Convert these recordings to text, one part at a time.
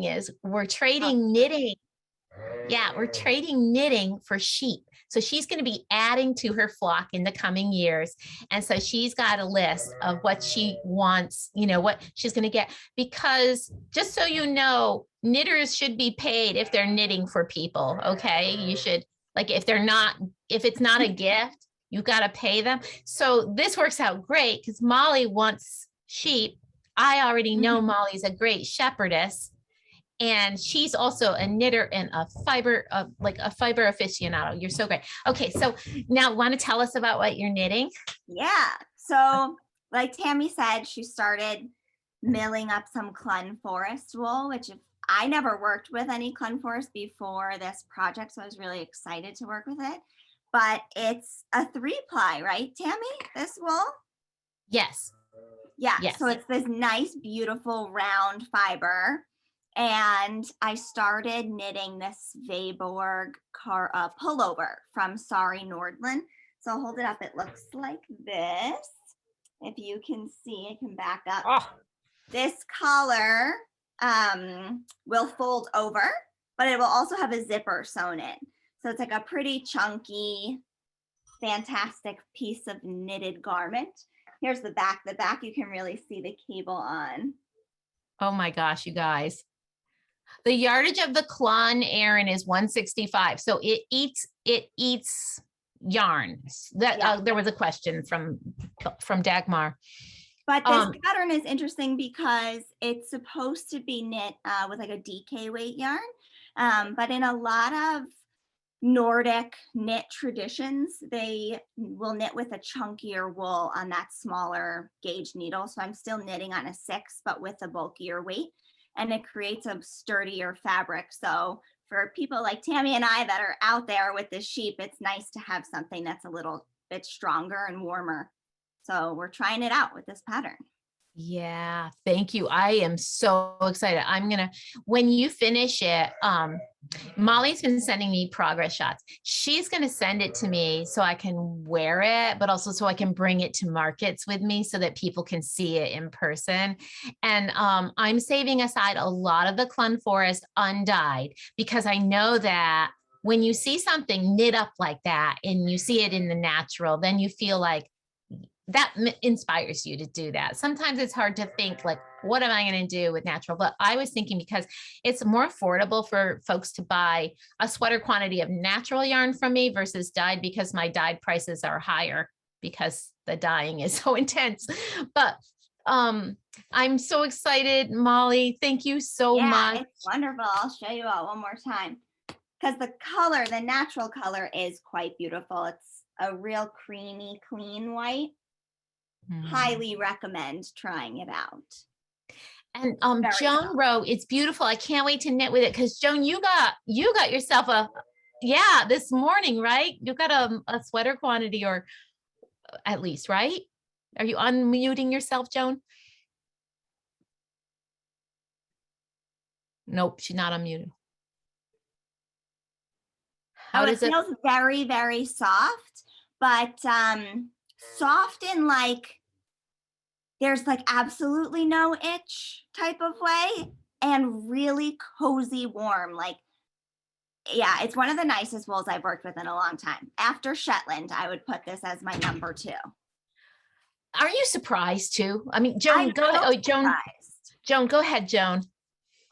is we're trading knitting. Yeah, we're trading knitting for sheep. So she's going to be adding to her flock in the coming years. And so she's got a list of what she wants, what she's going to get. Because just so you know, knitters should be paid if they're knitting for people. Okay. You should, like, if it's not a gift, you got to pay them. So this works out great because Mollie wants sheep. I already know Mollie's a great shepherdess. And she's also a knitter and a fiber aficionado. You're so great. Okay, so now want to tell us about what you're knitting? Yeah. So like Tammy said, she started milling up some Clun forest wool, which I never worked with any Clun forest before this project, so I was really excited to work with it. But it's a 3-ply, right, Tammy, this wool? Yes. Yeah, yes. So it's this nice, beautiful round fiber. And I started knitting this Sveaborg pullover from Sari Nordlund. So I'll hold it up. It looks like this. If you can see, I can back up. Oh. This collar will fold over, but it will also have a zipper sewn in. So it's like a pretty chunky, fantastic piece of knitted garment. Here's the back. The back, you can really see the cable on. Oh my gosh, you guys. The yardage of the Clun, Erin, is 165. So it eats yarn. That there was a question from Dagmar. But this pattern is interesting because it's supposed to be knit with like a DK weight yarn. But in a lot of Nordic knit traditions, they will knit with a chunkier wool on that smaller gauge needle. So I'm still knitting on a 6, but with a bulkier weight. And it creates a sturdier fabric. So for people like Tammy and I that are out there with the sheep, it's nice to have something that's a little bit stronger and warmer. So we're trying it out with this pattern. Yeah, thank you. I am so excited. When you finish it, Mollie's been sending me progress shots. She's going to send it to me so I can wear it, but also so I can bring it to markets with me so that people can see it in person. And I'm saving aside a lot of the Clun forest undyed because I know that when you see something knit up like that and you see it in the natural, then you feel like that inspires you to do that. Sometimes it's hard to think like, what am I going to do with natural? But I was thinking because it's more affordable for folks to buy a sweater quantity of natural yarn from me versus dyed, because my dyed prices are higher because the dyeing is so intense. But I'm so excited, Mollie. Thank you so much. It's wonderful. I'll show you all one more time because the color, the natural color, is quite beautiful. It's a real creamy, clean white. Highly recommend trying it out. And Joan wrote, it's beautiful. I can't wait to knit with it. Because Joan, you got yourself this morning, right? You got a sweater quantity, or at least, right? Are you unmuting yourself, Joan? Nope, she's not unmuted. How does it? It feels very, very soft, but soft in like there's like absolutely no itch type of way, and really cozy warm. Like, yeah, it's one of the nicest wools I've worked with in a long time. After Shetland, I would put this as my number 2. Are you surprised too? I mean, Joan, go ahead. Oh, Joan, go ahead, Joan.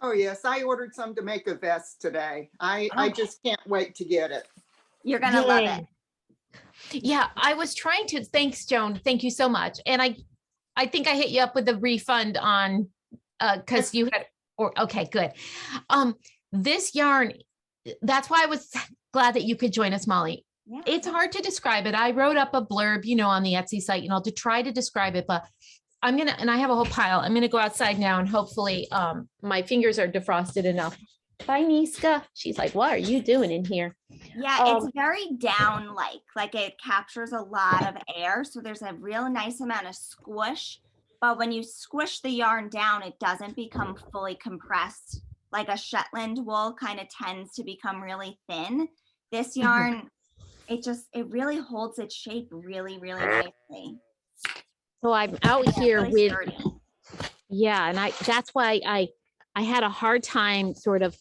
Oh yes, I ordered some to make a vest today. I just can't wait to get it. You're gonna love it. Yeah, I was trying to. Thanks, Joan. Thank you so much. And I think I hit you up with a refund on because you had. Okay, good. This yarn. That's why I was glad that you could join us, Mollie. Yeah. It's hard to describe it. I wrote up a blurb, on the Etsy site, to try to describe it, but and I have a whole pile. I'm gonna go outside now and hopefully my fingers are defrosted enough. Bye, Niska. She's like, what are you doing in here? Yeah, it's very down like it captures a lot of air. So there's a real nice amount of squish. But when you squish the yarn down, it doesn't become fully compressed. Like a Shetland wool kind of tends to become really thin. This yarn, it really holds its shape really, really nicely. So I'm out here really with, sturdy. Yeah, and that's why I had a hard time sort of,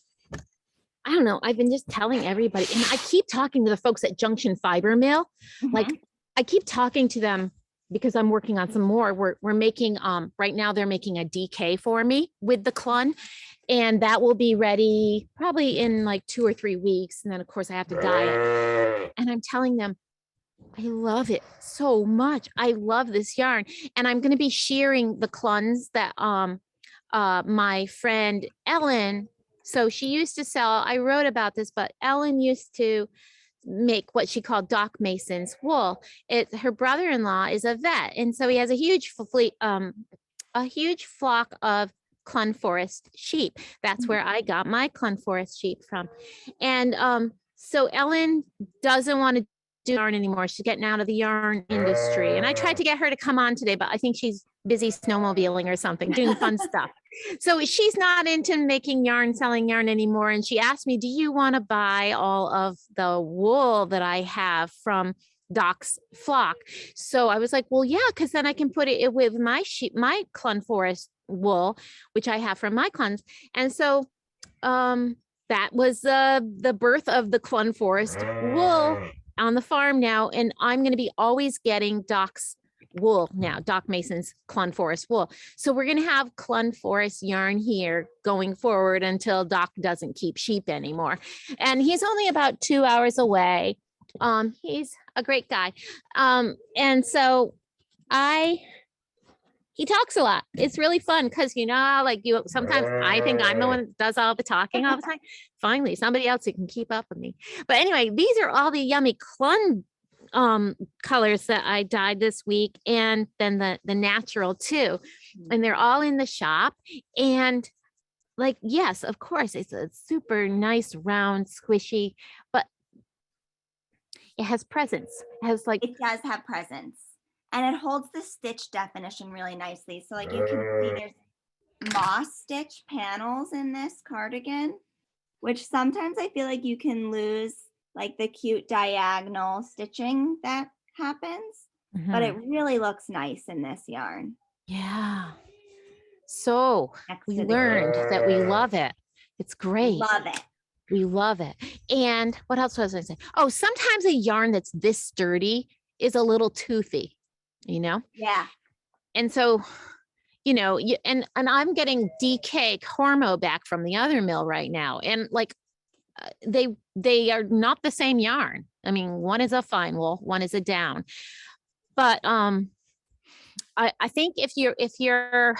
I don't know. I've been just telling everybody, and I keep talking to the folks at Junction Fiber Mill. Like I keep talking to them because I'm working on some more. We're making, right now they're making a DK for me with the Clun, and that will be ready probably in like 2 or 3 weeks. And then of course I have to dye it. And I'm telling them, I love it so much. I love this yarn. And I'm going to be shearing the Cluns that my friend Ellen, so she used to sell, I wrote about this, but Ellen used to make what she called Doc Mason's wool. Her brother-in-law is a vet, and so he has a huge fleet, a huge flock of Clun Forest sheep. That's where I got my Clun Forest sheep from. And so Ellen doesn't want to do yarn anymore. She's getting out of the yarn industry. And I tried to get her to come on today, but I think she's busy snowmobiling or something, doing fun stuff. So she's not into making yarn, selling yarn anymore. And she asked me, do you want to buy all of the wool that I have from Doc's flock? So I was like, well, yeah, because then I can put it with my sheep, my Clun Forest wool, which I have from my Cluns. And so that was the birth of the Clun Forest wool on the farm now. And I'm going to be always getting Doc's wool now, Doc Mason's Clun Forest wool. So we're going to have Clun Forest yarn here going forward until Doc doesn't keep sheep anymore. And he's only about 2 hours away. He's a great guy. And so he talks a lot. It's really fun because, you know, like sometimes I think I'm the one that does all the talking all the time. Finally, somebody else who can keep up with me. But anyway, these are all the yummy Clun colors that I dyed this week, and then the natural too. And they're all in the shop. And like, yes, of course, it's a super nice, round, squishy, but it has presence. It has like, it does have presence. And it holds the stitch definition really nicely. So like you can see there's moss stitch panels in this cardigan, which sometimes I feel like you can lose like the cute diagonal stitching that happens, but it really looks nice in this yarn. yeah. So we learned that we love it. It's great. Love it. We love it. And what else was I saying? Oh, sometimes a yarn that's this sturdy is a little toothy, you know? Yeah. And so, you know, and I'm getting DK Cormo back from the other mill right now. And like, they are not the same yarn. I mean, one is a fine wool, one is a down. But I think if you're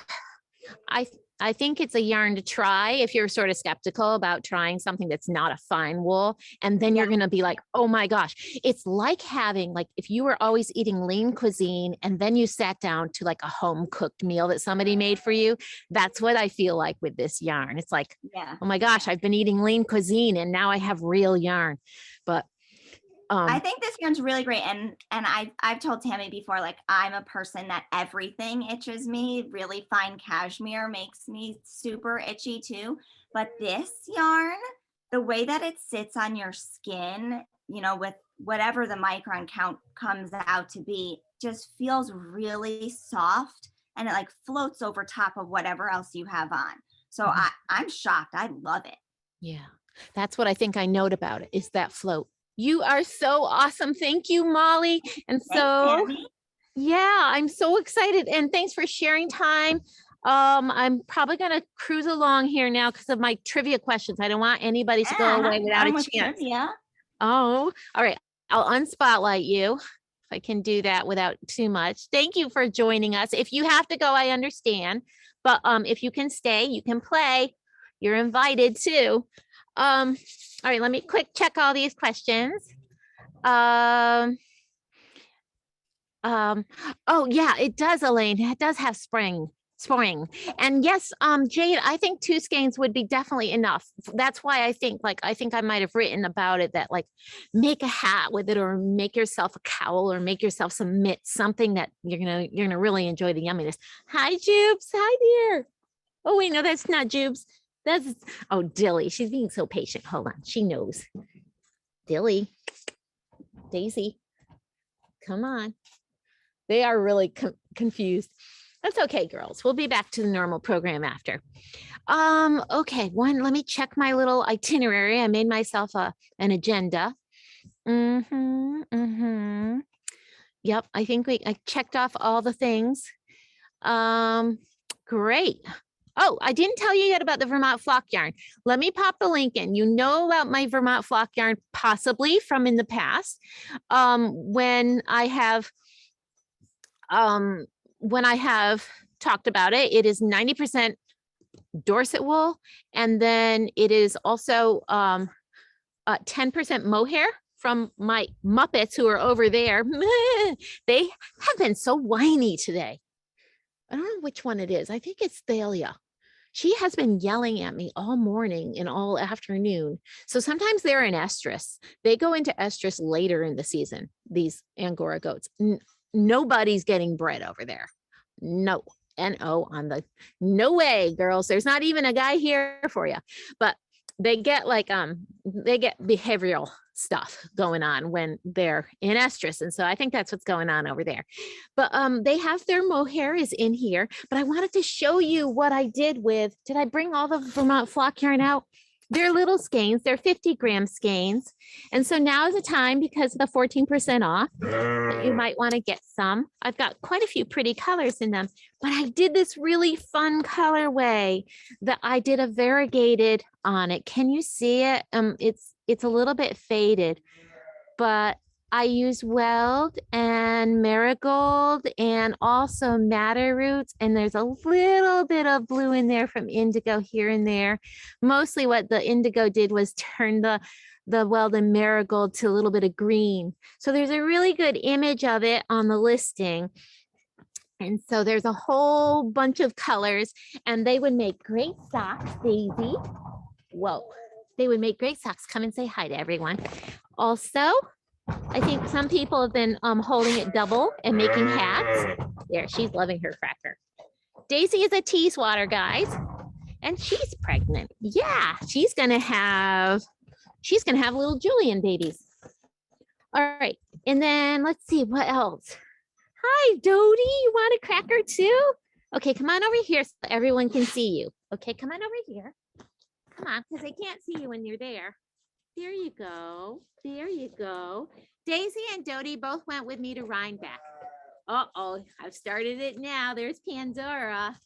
I think it's a yarn to try if you're sort of skeptical about trying something that's not a fine wool. And then you're going to be like, oh my gosh, it's like having, like, if you were always eating lean cuisine and then you sat down to like a home cooked meal that somebody made for you. That's what I feel like with this yarn. It's like, oh my gosh, I've been eating lean cuisine and now I have real yarn. But I think this yarn's really great. And I've told Tammy before, like, I'm a person that everything itches me. Really fine cashmere makes me super itchy too. But this yarn, the way that it sits on your skin, you know, with whatever the micron count comes out to be, just feels really soft, and it like floats over top of whatever else you have on. So I'm shocked. I love it. Yeah, that's what I think I note about it, is that float. You are so awesome. Thank you, Molly. And so, yeah, I'm so excited. And thanks for sharing time. I'm probably going to cruise along here now because of my trivia questions. I don't want anybody to go away without a chance. Trivia. Oh, all right. I'll unspotlight you if I can do that without too much. Thank you for joining us. If you have to go, I understand. But if you can stay, you can play. You're invited too. All right, let me quick check all these questions. Oh yeah, it does, Elaine. It does have spring. And yes, Jade, I think 2 skeins would be definitely enough. That's why I think I might have written about it, that like make a hat with it, or make yourself a cowl, or make yourself some mitts, something that you're gonna really enjoy the yumminess. Hi, Jubes. Hi, dear. Oh wait, no, that's not Jubes. Oh, Dilly. She's being so patient. Hold on. She knows. Dilly. Daisy. Come on. They are really confused. That's okay, girls. We'll be back to the normal program after. Okay, let me check my little itinerary. I made myself an agenda. Yep, I think I checked off all the things. Great. Oh, I didn't tell you yet about the Vermont flock yarn. Let me pop the link in. You know about my Vermont flock yarn, possibly from in the past. When I have talked about it, it is 90% Dorset wool, and then it is also 10% mohair from my Muppets who are over there. They have been so whiny today. I don't know which one it is. I think it's Thalia. She has been yelling at me all morning and all afternoon. So sometimes they're in estrus. They go into estrus later in the season, these Angora goats. Nobody's getting bred over there. No. N-O on the, no way, girls. There's not even a guy here for you. But they get they get behavioral stuff going on when they're in estrus. And so I think that's what's going on over there. But they have their mohair is in here. But I wanted to show you what I did with, did I bring all the Vermont flock yarn out? They're little skeins. They're 50-gram skeins. And so now is the time, because of the 14% off, that you might want to get some. I've got quite a few pretty colors in them, but I did this really fun colorway that I did a variegated on it. Can you see it? It's a little bit faded, but I use weld and marigold and also madder roots. And there's a little bit of blue in there from indigo here and there. Mostly what the indigo did was turn the weld and marigold to a little bit of green. So there's a really good image of it on the listing. And so there's a whole bunch of colors, and they would make great socks, Daisy. Whoa, they would make great socks. Come and say hi to everyone. Also, I think some people have been holding it double and making hats. There, she's loving her cracker. Daisy is a teaswater, guys, and she's pregnant. Yeah, she's gonna have little Julian babies. All right, and then let's see what else. Hi, Dodie, you want a cracker too? Okay, come on over here so everyone can see you. Okay, come on over here. Come on, because they can't see you when you're there. There you go. There you go. Daisy and Dodie both went with me to Rhinebeck. Uh-oh, I've started it now. There's Pandora.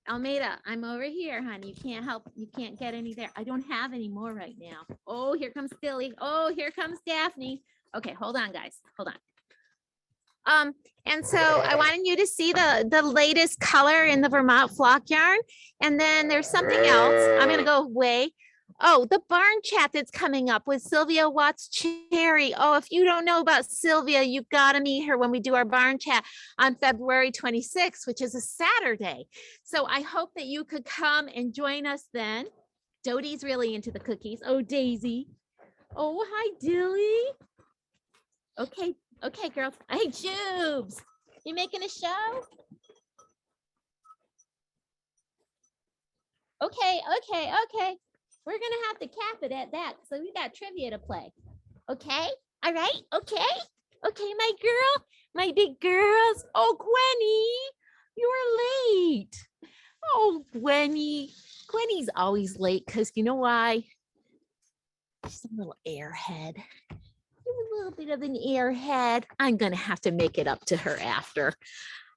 Almeida, I'm over here, honey. You can't help. You can't get any there. I don't have any more right now. Oh, here comes Billy. Oh, here comes Daphne. Okay, hold on, guys. Hold on. And so I wanted you to see the latest color in the Vermont flock yarn. And then there's something else. I'm going to go away. Oh, the barn chat that's coming up with Sylvia Watts Cherry. Oh, if you don't know about Sylvia, you've got to meet her when we do our barn chat on February 26th, which is a Saturday. So I hope that you could come and join us then. Dodie's really into the cookies. Oh, Daisy. Oh, hi, Dilly. Okay, girls. Hey, Jubes, you making a show? Okay. We're going to have to cap it at that. So we got trivia to play. Okay. All right. Okay, my girl, my big girls. Oh, Gwenny, you were late. Oh, Gwenny's always late because you know why? She's a little airhead. You're a little bit of an airhead. I'm going to have to make it up to her after.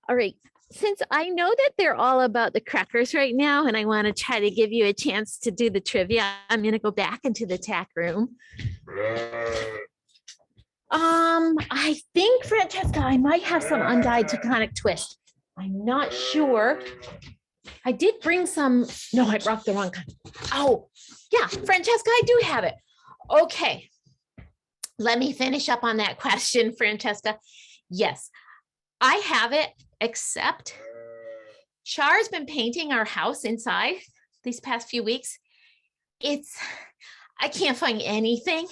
All right. Since I know that they're all about the crackers right now, and I want to try to give you a chance to do the trivia, I'm going to go back into the tack room. I think, Francesca, I might have some undyed taconic twist. I'm not sure. I did bring some. No, I brought the wrong kind. Oh, yeah, Francesca, I do have it. Okay. Let me finish up on that question, Francesca. Yes, I have it, except Char's been painting our house inside these past few weeks. I can't find anything.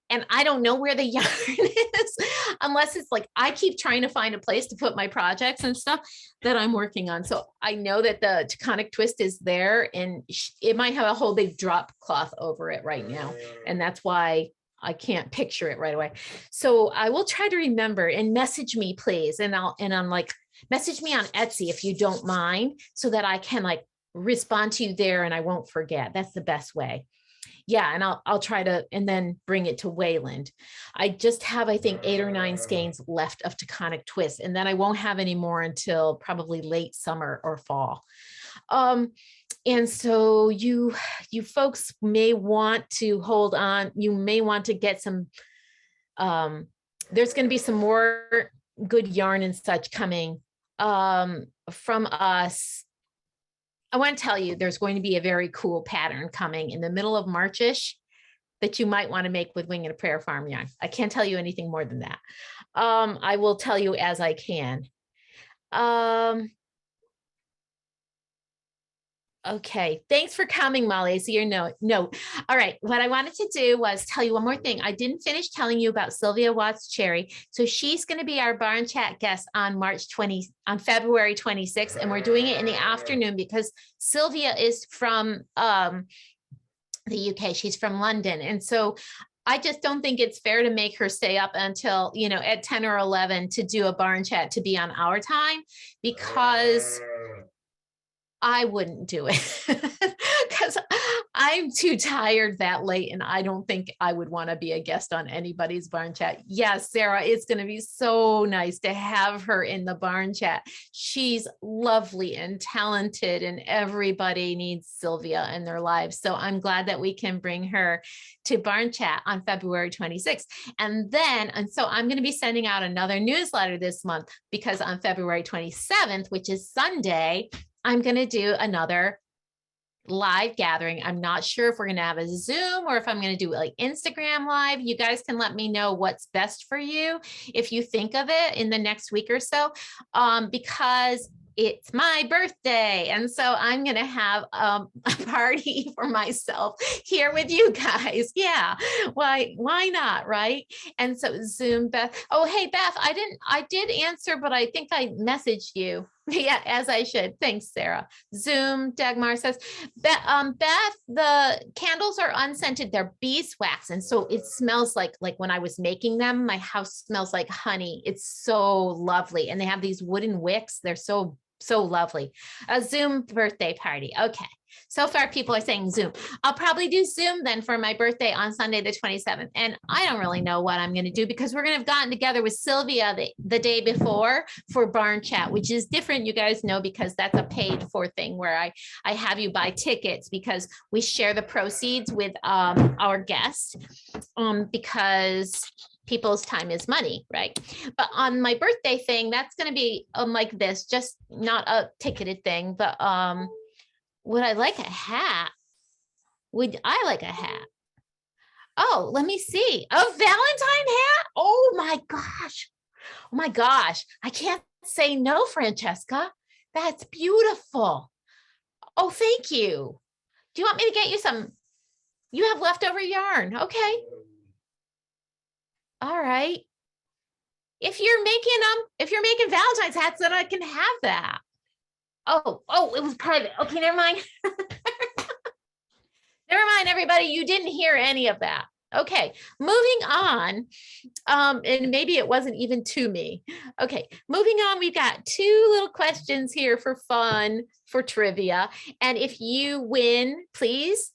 And I don't know where the yarn is, unless it's like, I keep trying to find a place to put my projects and stuff that I'm working on. So I know that the taconic twist is there, and it might have a whole big drop cloth over it right now. And that's why I can't picture it right away. So I will try to remember, and message me, please. And I'm like, message me on Etsy if you don't mind, so that I can like respond to you there and I won't forget. That's the best way. Yeah, and I'll try to, and then bring it to Wayland. I just have, I think, 8 or 9 skeins left of Taconic Twist, and then I won't have any more until probably late summer or fall. And so you folks may want to hold on. You may want to get some, there's going to be some more good yarn and such coming from us. I want to tell you, there's going to be a very cool pattern coming in the middle of Marchish that you might want to make with Wing and a Prayer Farm yarn. I can't tell you anything more than that. I will tell you as I can. Okay, thanks for coming, Molly. I see your note. No, all right. What I wanted to do was tell you one more thing. I didn't finish telling you about Sylvia Watts Cherry. So she's going to be our Barn Chat guest on February 26th, and we're doing it in the afternoon because Sylvia is from the UK. She's from London, and so I just don't think it's fair to make her stay up until, you know, at 10 or 11 to do a Barn Chat to be on our time, because I wouldn't do it because I'm too tired that late, and I don't think I would want to be a guest on anybody's Barn Chat. Yes, Sarah, it's going to be so nice to have her in the Barn Chat. She's lovely and talented, and everybody needs Sylvia in their lives. So I'm glad that we can bring her to Barn Chat on February 26th. And so I'm going to be sending out another newsletter this month, because on February 27th, which is Sunday, I'm going to do another live gathering. I'm not sure if we're going to have a Zoom or if I'm going to do like Instagram live. You guys can let me know what's best for you if you think of it in the next week or so, because it's my birthday. And so I'm going to have a party for myself here with you guys. Yeah. Why not? Right. And so Zoom, Beth. Oh, hey, Beth, I did answer, but I think I messaged you. Yeah, as I should. Thanks, Sarah. Zoom, Dagmar says, Beth, the candles are unscented. They're beeswax. And so it smells like when I was making them, my house smells like honey. It's so lovely. And they have these wooden wicks. They're so lovely. A Zoom birthday party. Okay. So far, people are saying Zoom. I'll probably do Zoom then for my birthday on Sunday, the 27th. And I don't really know what I'm going to do, because we're going to have gotten together with Sylvia the day before for Barn Chat, which is different, you guys know, because that's a paid for thing where I have you buy tickets, because we share the proceeds with our guests, because people's time is money, right? But on my birthday thing, that's going to be like this, just not a ticketed thing, but would I like a hat? Would I like a hat? Oh, let me see. A Valentine hat? Oh my gosh. Oh my gosh. I can't say no, Francesca. That's beautiful. Oh, thank you. Do you want me to get you some? You have leftover yarn. Okay. All right. If you're making Valentine's hats, then I can have that. Oh, it was private. Okay, never mind. Never mind, everybody. You didn't hear any of that. Okay, moving on. And maybe it wasn't even to me. Okay, moving on. We've got 2 little questions here for fun, for trivia. And if you win, please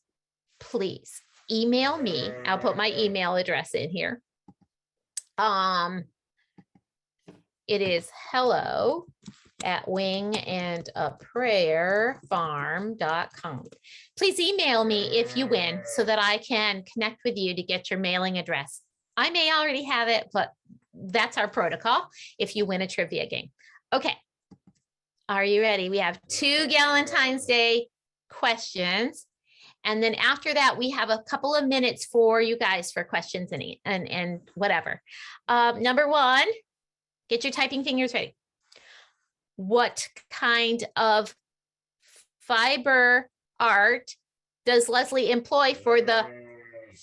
email me. I'll put my email address in here. It is hello@wingandaprayerfarm.com. Please email me if you win, so that I can connect with you to get your mailing address. I may already have it, but that's our protocol if you win a trivia game. Okay. Are you ready? We have 2 Galentine's Day questions. And then after that, we have a couple of minutes for you guys for questions and whatever. Number 1, get your typing fingers ready. What kind of fiber art does Leslie employ for the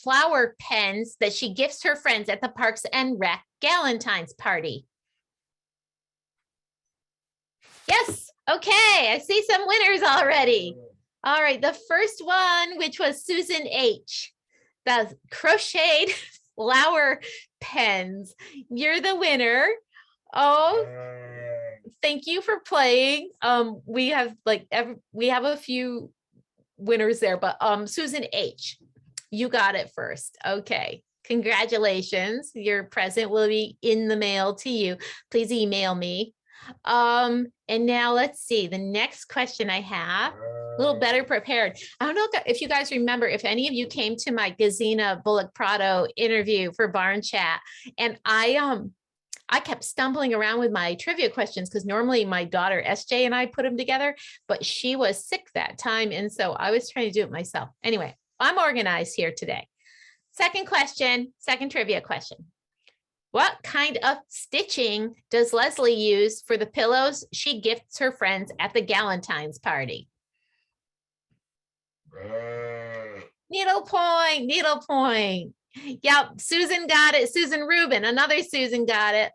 flower pens that she gifts her friends at the Parks and Rec Galentine's party? Yes. Okay. I see some winners already. All right. The first one, which was Susan H., the crocheted flower pens. You're the winner. Oh, thank you for playing. We have a few winners there, but Susan H, you got it first. Okay. Congratulations. Your present will be in the mail to you. Please email me. And now let's see. The next question I have, a little better prepared. I don't know if you guys remember, if any of you came to my Gazina Bullock Prado interview for Barn Chat, and I kept stumbling around with my trivia questions because normally my daughter SJ and I put them together, but she was sick that time. And so I was trying to do it myself. Anyway, I'm organized here today. Second question, second trivia question. What kind of stitching does Leslie use for the pillows she gifts her friends at the Galentine's party? Needle point, needle point. Yep, Susan got it. Susan Rubin, another Susan got it.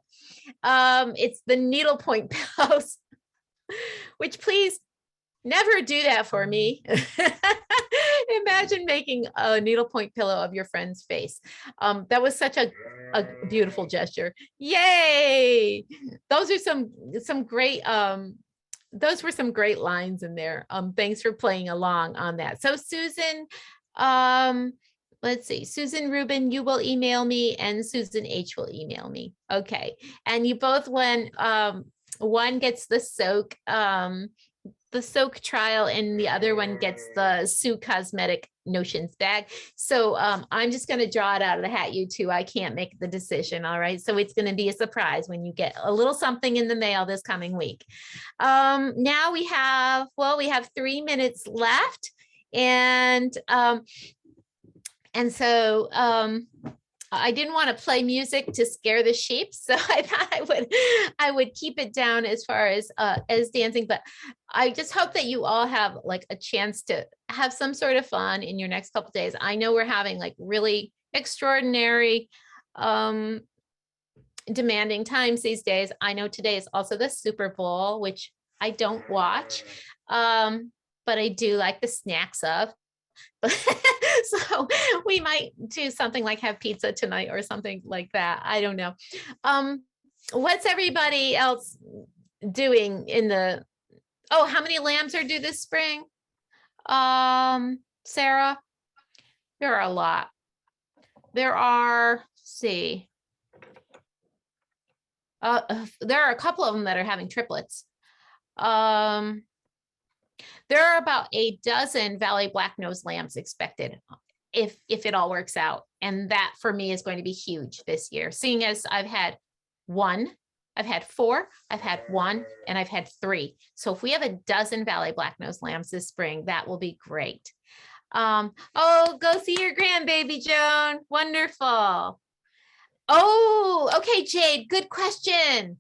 It's the needlepoint pillows, which please never do that for me. Imagine making a needlepoint pillow of your friend's face. That was such a beautiful gesture. Yay! Those are some great those were some great lines in there. Thanks for playing along on that. So Susan, let's see, Susan Rubin, you will email me, and Susan H will email me. Okay. And you both won, one gets the soak trial, and the other one gets the Sue Cosmetic Notions bag. So I'm just going to draw it out of the hat, you two. I can't make the decision. All right. So it's going to be a surprise when you get a little something in the mail this coming week. Now we have 3 minutes left. And so I didn't want to play music to scare the sheep, so I thought I would keep it down as far as dancing. But I just hope that you all have like a chance to have some sort of fun in your next couple of days. I know we're having like really extraordinary, demanding times these days. I know today is also the Super Bowl, which I don't watch, but I do like the snacks of. So we might do something like have pizza tonight or something like that. I don't know. What's everybody else doing in the, how many lambs are due this spring? Sarah, there are a lot. There are, let's see. There are a couple of them that are having triplets. There are about a dozen Valley Black-nosed lambs expected if it all works out. And that for me is going to be huge this year, seeing as I've had 1, I've had 4, I've had 1, and I've had 3. So if we have a dozen Valley Black-nosed lambs this spring, that will be great. Go see your grandbaby, Joan. Wonderful. Oh, okay, Jade, good question.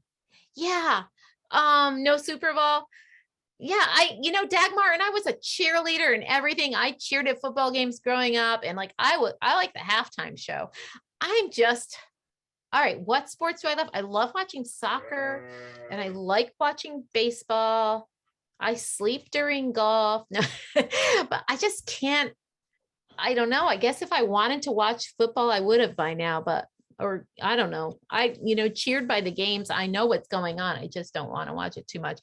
Yeah. No Super Bowl. Yeah, Dagmar and I was a cheerleader and everything. I cheered at football games growing up, and I like the halftime show. All right, what sports do I love? I love watching soccer, and I like watching baseball. I sleep during golf. No, but I just can't. I don't know. I guess if I wanted to watch football, I would have by now, or I don't know. I cheered by the games. I know what's going on. I just don't want to watch it too much.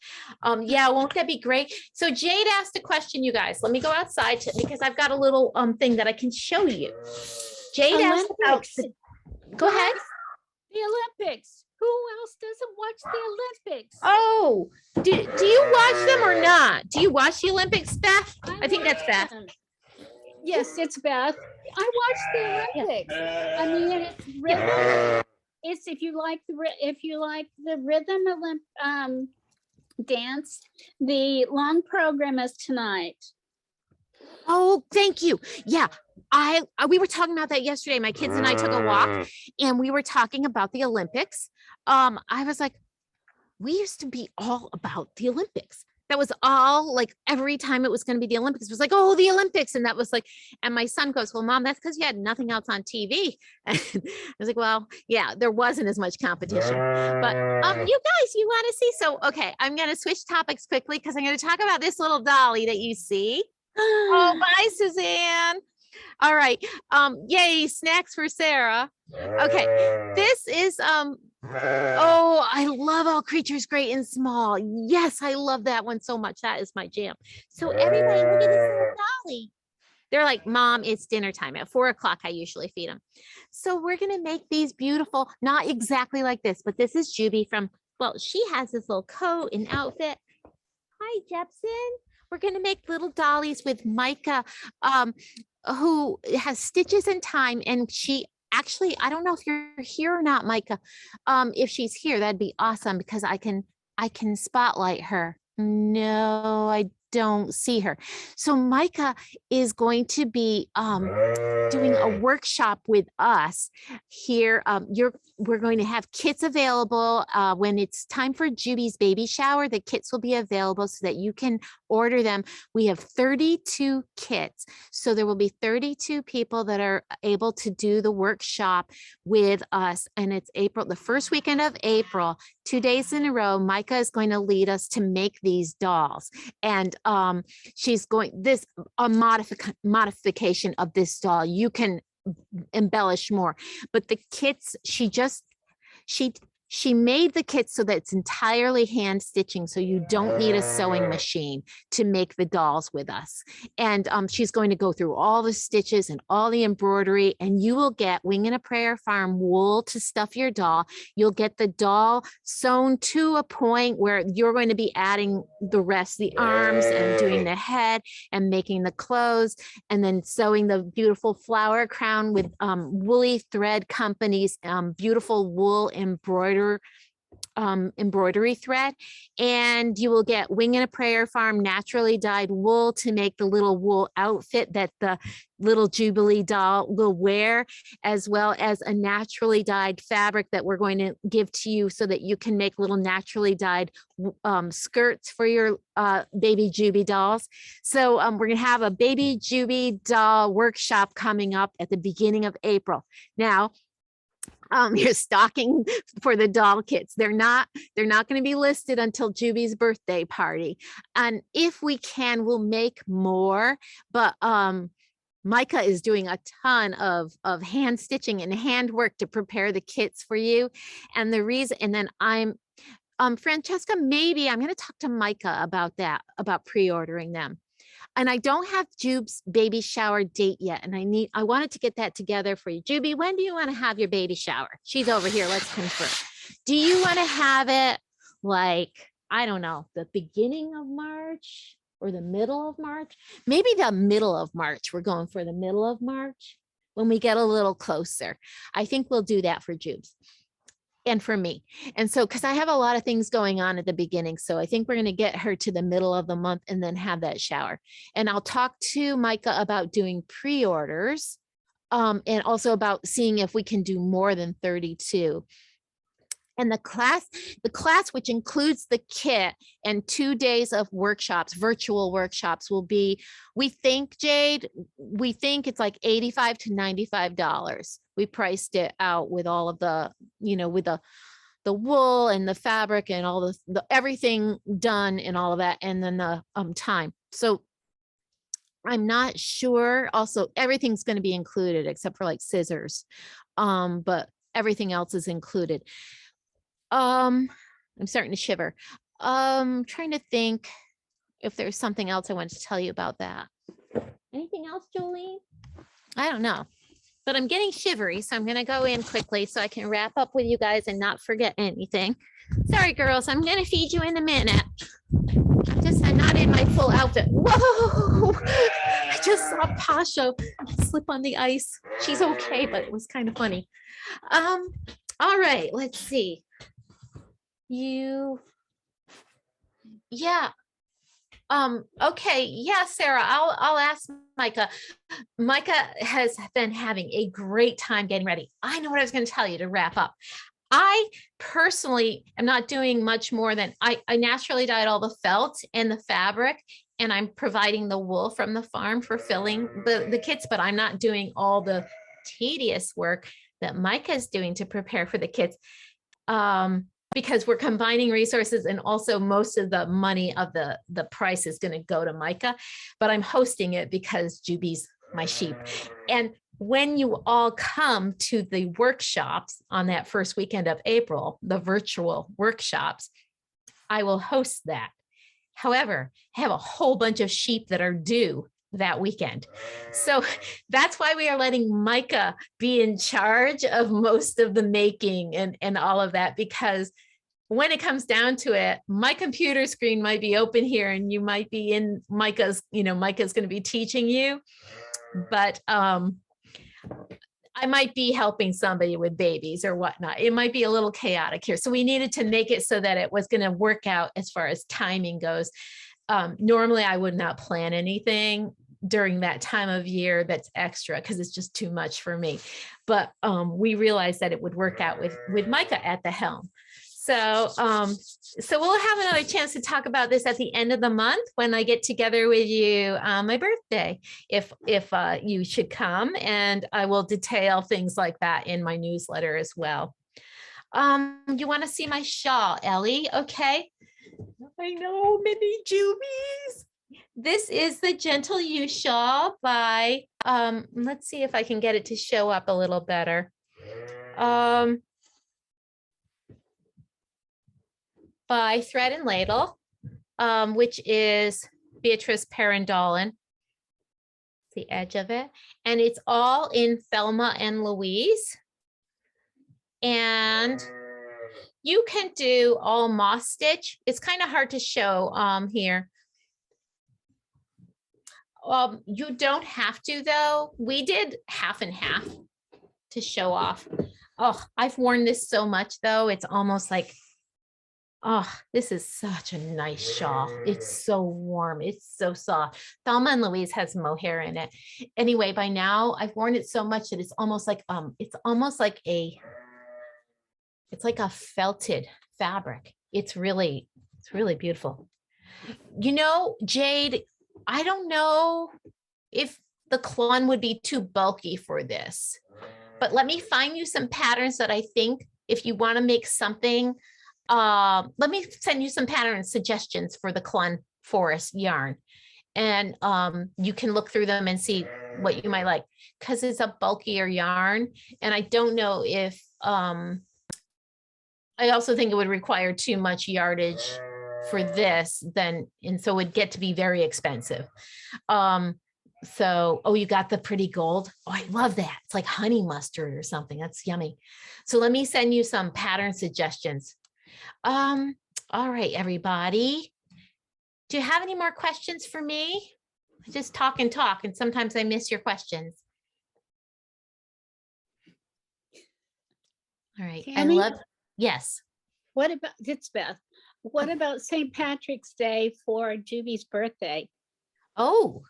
Yeah, won't that be great? So Jade asked a question, you guys. Let me go outside because I've got a little thing that I can show you. Jade asked about go ahead. The Olympics. Who else doesn't watch the Olympics? Oh, do you watch them or not? Do you watch the Olympics, Beth? I think that's Beth. Yes, it's Beth. I watch the Olympics. I mean, it's rhythm. It's if you like the rhythm dance. The long program is tonight. Oh, thank you. Yeah, we were talking about that yesterday. My kids and I took a walk, and we were talking about the Olympics. I was like, we used to be all about the Olympics. That was all, like, every time it was going to be the Olympics, it was like, oh, the Olympics. And that was like, and my son goes, well, Mom, that's because you had nothing else on TV. And I was like, well, yeah, there wasn't as much competition. But you guys, you want to see? So, okay, I'm going to switch topics quickly because I'm going to talk about this little dolly that you see. Oh, bye, Suzanne. All right. Yay, snacks for Sarah. Okay. This is oh, I love All Creatures Great and Small. Yes, I love that one so much. That is my jam. So everybody, look at this little dolly. They're like, Mom, it's dinner time. At 4 o'clock, I usually feed them. So we're going to make these beautiful, not exactly like this, but this is Juby from, well, she has this little coat and outfit. Hi, Jepson. We're going to make little dollies with Micah, who has stitches in time. And she actually, I don't know if you're here or not, Micah. If she's here, that'd be awesome because I can spotlight her. No, I don't see her. So Micah is going to be doing a workshop with us here. We're going to have kits available when it's time for Juby's baby shower. The kits will be available so that you can order them. We have 32 kits. So there will be 32 people that are able to do the workshop with us. And it's April, the first weekend of April, 2 days in a row. Micah is going to lead us to make these dolls. And she's going, a modification of this doll. You can embellish more, but the kits, she made the kits so that it's entirely hand stitching. So you don't need a sewing machine to make the dolls with us. And she's going to go through all the stitches and all the embroidery, and you will get Wing and a Prayer Farm wool to stuff your doll. You'll get the doll sewn to a point where you're going to be adding the rest, the arms and doing the head and making the clothes, and then sewing the beautiful flower crown with Woolly Thread Company's beautiful wool embroidery thread. And you will get Wing and a Prayer Farm naturally dyed wool to make the little wool outfit that the little Jubilee doll will wear, as well as a naturally dyed fabric that we're going to give to you so that you can make little naturally dyed skirts for your baby Juby dolls. So we're going to have a baby Juby doll workshop coming up at the beginning of April. Now, your stocking for the doll kits. They're not going to be listed until Juby's birthday party. And if we can, we'll make more. But Micah is doing a ton of hand stitching and handwork to prepare the kits for you. And the reason, and then Francesca, maybe I'm going to talk to Micah about that, about pre-ordering them. And I don't have Jube's baby shower date yet. And I wanted to get that together for you. Juby, when do you want to have your baby shower? She's over here. Let's confirm. Do you want to have it like, I don't know, the beginning of March or the middle of March? Maybe the middle of March. We're going for the middle of March when we get a little closer. I think we'll do that for Jube's. And for me. And so, because I have a lot of things going on at the beginning. So I think we're going to get her to the middle of the month and then have that shower. And I'll talk to Micah about doing pre-orders and also about seeing if we can do more than 32. And the class, which includes the kit and 2 days of workshops, virtual workshops, will be, we think, Jade, it's like $85 to $95. We priced it out with all of the, with the wool and the fabric and all the everything done and all of that, and then the time. So I'm not sure. Also, everything's going to be included except for like scissors, but everything else is included. I'm starting to shiver. Trying to think if there's something else I wanted to tell you about that. Anything else, Jolene? I don't know, but I'm getting shivery, so I'm going to go in quickly so I can wrap up with you guys and not forget anything. Sorry, girls, I'm going to feed you in a minute. I'm not in my full outfit. Whoa! I just saw Pasha slip on the ice. She's okay, but it was kind of funny. All right, let's see. Okay. Yeah, Sarah, I'll ask Micah. Micah has been having a great time getting ready. I know what I was going to tell you to wrap up. I personally am not doing much more than I naturally dyed all the felt and the fabric, and I'm providing the wool from the farm for filling the kits, but I'm not doing all the tedious work that Micah is doing to prepare for the kits. Because we're combining resources, and also most of the money of the price is going to go to Micah, but I'm hosting it because Juby's my sheep. And when you all come to the workshops on that first weekend of April, the virtual workshops, I will host that. However, I have a whole bunch of sheep that are due that weekend. So that's why we are letting Micah be in charge of most of the making and all of that, because when it comes down to it, my computer screen might be open here and you might be in Micah's, Micah's going to be teaching you, but I might be helping somebody with babies or whatnot. It might be a little chaotic here. So we needed to make it so that it was going to work out as far as timing goes. Normally I would not plan anything during that time of year that's extra because it's just too much for me. But we realized that it would work out with Micah at the helm. So we'll have another chance to talk about this at the end of the month when I get together with you on my birthday, if you should come, and I will detail things like that in my newsletter as well. You want to see my shawl, Ellie? Okay. I know, mini Jubies. This is the Gentle You shawl by, let's see if I can get it to show up a little better. By Thread and Ladle, which is Beatrice Parandolin, the edge of it. And it's all in Thelma and Louise. And you can do all moss stitch. It's kind of hard to show here. You don't have to though. We did half and half to show off. Oh, I've worn this so much though. It's almost like, oh, this is such a nice shawl. It's so warm. It's so soft. Thelma and Louise has mohair in it. Anyway, by now I've worn it so much that it's almost like a felted fabric. It's really beautiful. Jade, I don't know if the Clun would be too bulky for this, but let me find you some patterns that I think if you want to make something, let me send you some pattern suggestions for the Clun Forest yarn, and you can look through them and see what you might like, because it's a bulkier yarn. And I don't know if, I also think it would require too much yardage for this, and so it would get to be very expensive. Oh, you got the pretty gold. Oh, I love that. It's like honey mustard or something. That's yummy. So let me send you some pattern suggestions. All right, everybody. Do you have any more questions for me? I just talk, and sometimes I miss your questions. All right. Tammy? Yes. What about, it's Beth. What about St. Patrick's Day for Juby's birthday? Oh,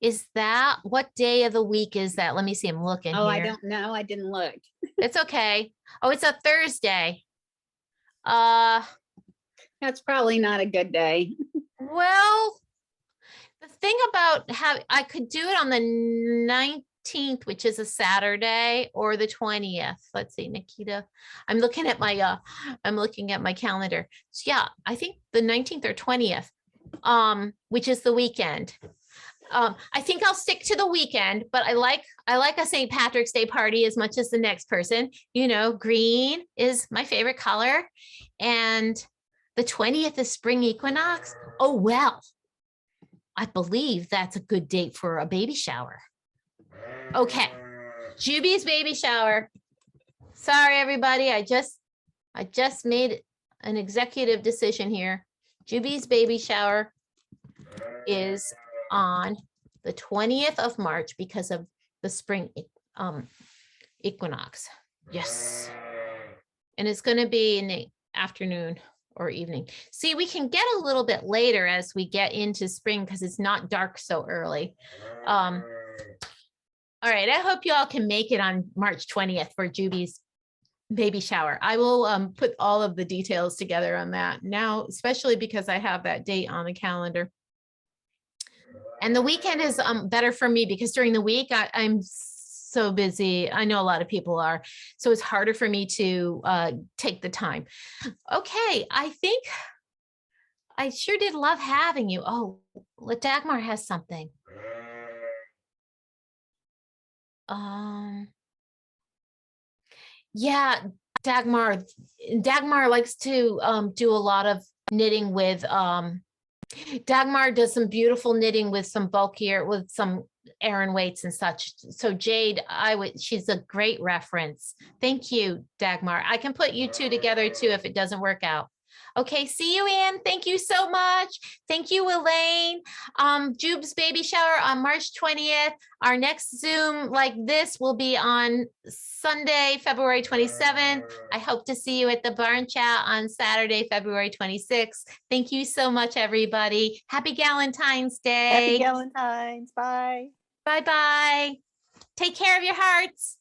is that, what day of the week is that? Let me see. I'm looking here. I don't know. I didn't look. It's okay. Oh, it's a Thursday. That's probably not a good day. Well, the thing about how I could do it on the 19th, which is a Saturday, or the 20th. Let's see, Nikita. I'm looking at my calendar. So yeah, I think the 19th or 20th, which is the weekend. I think I'll stick to the weekend, but I like a St. Patrick's Day party as much as the next person. Green is my favorite color. And the 20th is spring equinox. Oh, well, I believe that's a good date for a baby shower. Okay, Juby's baby shower. Sorry, everybody. I just made an executive decision here. Juby's baby shower is on the 20th of March because of the spring equinox. Yes. And it's going to be in the afternoon or evening. See, we can get a little bit later as we get into spring because it's not dark so early. All right. I hope you all can make it on March 20th for Juby's baby shower. I will put all of the details together on that now, especially because I have that date on the calendar. And the weekend is better for me because during the week I'm so busy. I know a lot of people are, so it's harder for me to take the time. Okay, I think I sure did love having you. Oh, Dagmar has something. Yeah, Dagmar likes to do a lot of knitting with Dagmar does some beautiful knitting with some bulkier, with some Aran weights and such. So Jade, she's a great reference. Thank you, Dagmar. I can put you two together too if it doesn't work out. Okay, see you, Ann. Thank you so much. Thank you, Elaine. Jube's baby shower on March 20th. Our next Zoom like this will be on Sunday, February 27th. I hope to see you at the Barn Chat on Saturday, February 26th. Thank you so much, everybody. Happy Galentine's Day. Happy Galentine's. Bye. Bye-bye. Take care of your hearts.